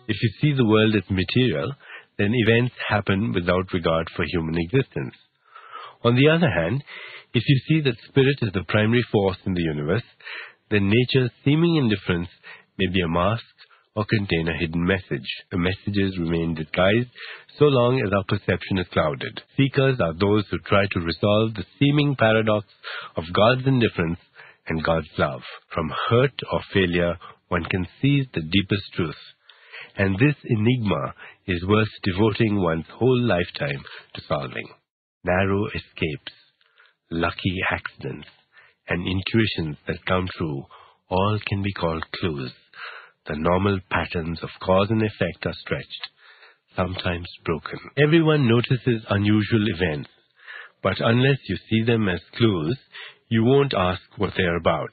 If you see the world as material, then events happen without regard for human existence. On the other hand, if you see that spirit is the primary force in the universe, then nature's seeming indifference may be a mask or contain a hidden message. The messages remain disguised so long as our perception is clouded. Seekers are those who try to resolve the seeming paradox of God's indifference and God's love. From hurt or failure, one can seize the deepest truth. And this enigma is worth devoting one's whole lifetime to solving. Narrow escapes, lucky accidents, and intuitions that come true all can be called clues. The normal patterns of cause and effect are stretched, sometimes broken. Everyone notices unusual events, but unless you see them as clues, you won't ask what they are about.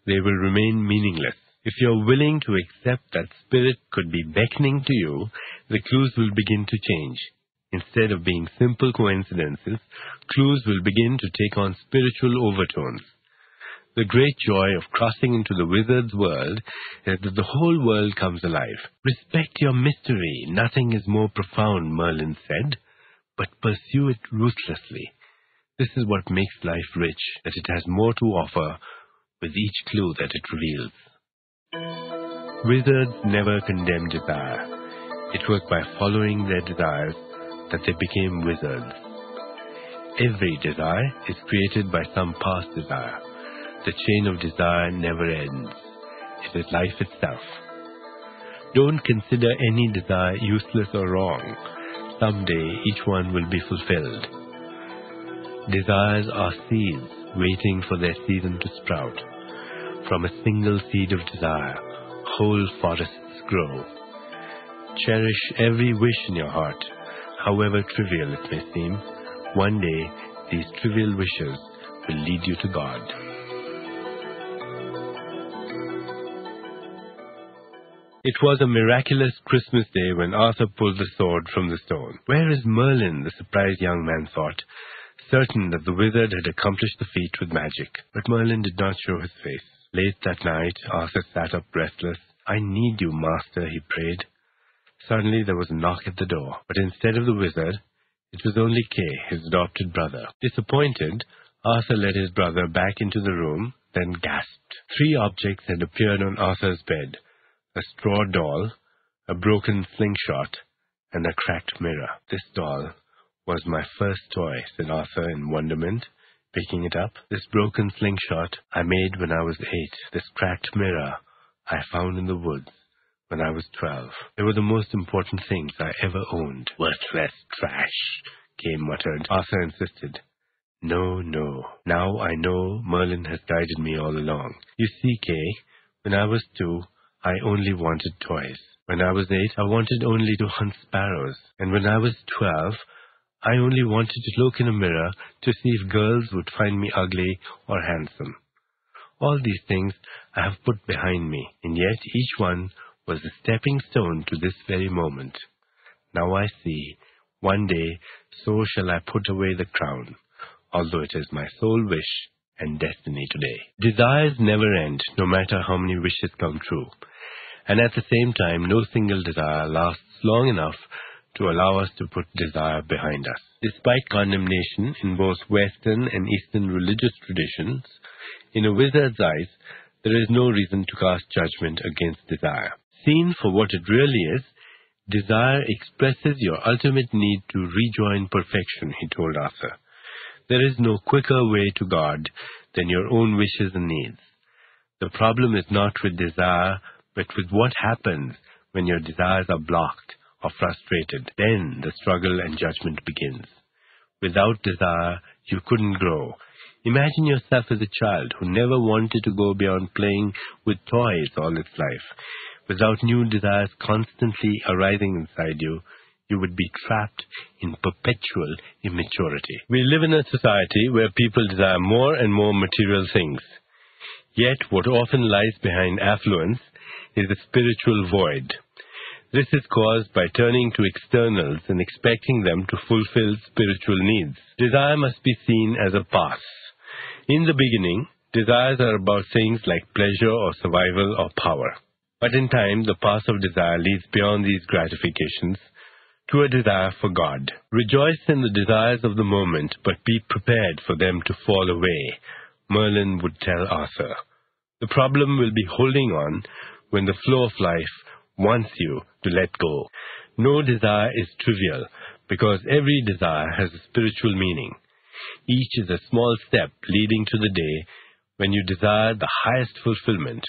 They will remain meaningless. If you're willing to accept that spirit could be beckoning to you, the clues will begin to change. Instead of being simple coincidences, clues will begin to take on spiritual overtones. The great joy of crossing into the wizard's world is that the whole world comes alive. Respect your mystery. Nothing is more profound, Merlin said, but pursue it ruthlessly. This is what makes life rich, that it has more to offer with each clue that it reveals. Wizards never condemn desire. It was by following their desires that they became wizards. Every desire is created by some past desire. The chain of desire never ends. It is life itself. Don't consider any desire useless or wrong. Someday each one will be fulfilled. Desires are seeds waiting for their season to sprout. From a single seed of desire, whole forests grow. Cherish every wish in your heart, however trivial it may seem. One day, these trivial wishes will lead you to God. It was a miraculous Christmas day when Arthur pulled the sword from the stone. Where is Merlin? The surprised young man thought, certain that the wizard had accomplished the feat with magic. But Merlin did not show his face. Late that night, Arthur sat up restless. I need you, master, he prayed. Suddenly there was a knock at the door, but instead of the wizard, it was only Kay, his adopted brother. Disappointed, Arthur led his brother back into the room, then gasped. 3 objects had appeared on Arthur's bed: a straw doll, a broken slingshot, and a cracked mirror. This doll was my first toy, said Arthur in wonderment, picking it up. This broken slingshot I made when I was 8. This cracked mirror I found in the woods when I was 12. They were the most important things I ever owned. Worthless trash, Kay muttered. Arthur insisted. No, no. Now I know Merlin has guided me all along. You see, Kay, when I was 2, I only wanted toys. When I was 8, I wanted only to hunt sparrows. And when I was 12, I only wanted to look in a mirror to see if girls would find me ugly or handsome. All these things I have put behind me, and yet each one was a stepping stone to this very moment. Now I see, one day so shall I put away the crown, although it is my sole wish and destiny today. Desires never end, no matter how many wishes come true. And at the same time, no single desire lasts long enough to allow us to put desire behind us. Despite condemnation in both Western and Eastern religious traditions, in a wizard's eyes, there is no reason to cast judgment against desire. Seen for what it really is, desire expresses your ultimate need to rejoin perfection, he told Arthur. There is no quicker way to God than your own wishes and needs. The problem is not with desire, but with what happens when your desires are blocked or frustrated. Then the struggle and judgment begins. Without desire, you couldn't grow. Imagine yourself as a child who never wanted to go beyond playing with toys all its life. Without new desires constantly arising inside you, you would be trapped in perpetual immaturity. We live in a society where people desire more and more material things. Yet what often lies behind affluence is a spiritual void. This is caused by turning to externals and expecting them to fulfill spiritual needs. Desire must be seen as a path. In the beginning, desires are about things like pleasure or survival or power. But in time, the path of desire leads beyond these gratifications to a desire for God. Rejoice in the desires of the moment, but be prepared for them to fall away, Merlin would tell Arthur. The problem will be holding on when the flow of life wants you to let go. No desire is trivial, because every desire has a spiritual meaning. Each is a small step leading to the day when you desire the highest fulfillment,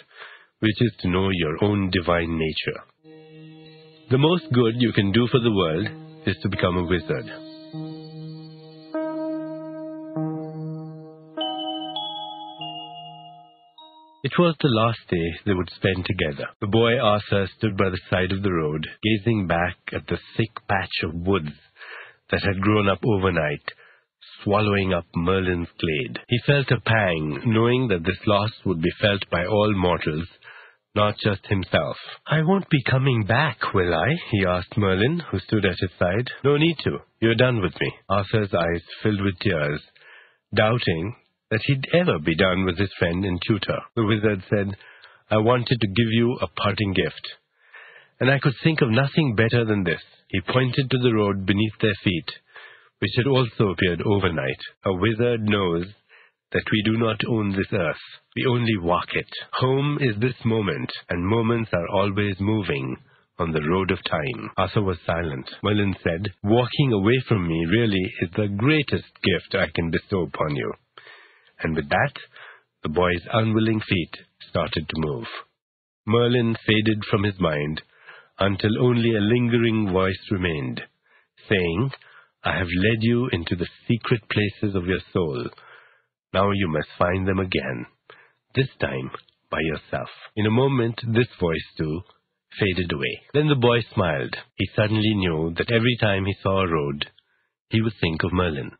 which is to know your own divine nature. The most good you can do for the world is to become a wizard. It was the last day they would spend together. The boy Arthur stood by the side of the road, gazing back at the thick patch of woods that had grown up overnight, swallowing up Merlin's glade. He felt a pang, knowing that this loss would be felt by all mortals, not just himself. "I won't be coming back, will I?" he asked Merlin, who stood at his side. "No need to. You're done with me." Arthur's eyes filled with tears, doubting that he'd ever be done with his friend and tutor. The wizard said, "I wanted to give you a parting gift, and I could think of nothing better than this." He pointed to the road beneath their feet, which had also appeared overnight. A wizard knows that we do not own this earth. We only walk it. Home is this moment, and moments are always moving on the road of time. Arthur was silent. Merlin said, "Walking away from me really is the greatest gift I can bestow upon you." And with that, the boy's unwilling feet started to move. Merlin faded from his mind until only a lingering voice remained, saying, "I have led you into the secret places of your soul. Now you must find them again, this time by yourself." In a moment, this voice, too, faded away. Then the boy smiled. He suddenly knew that every time he saw a road, he would think of Merlin.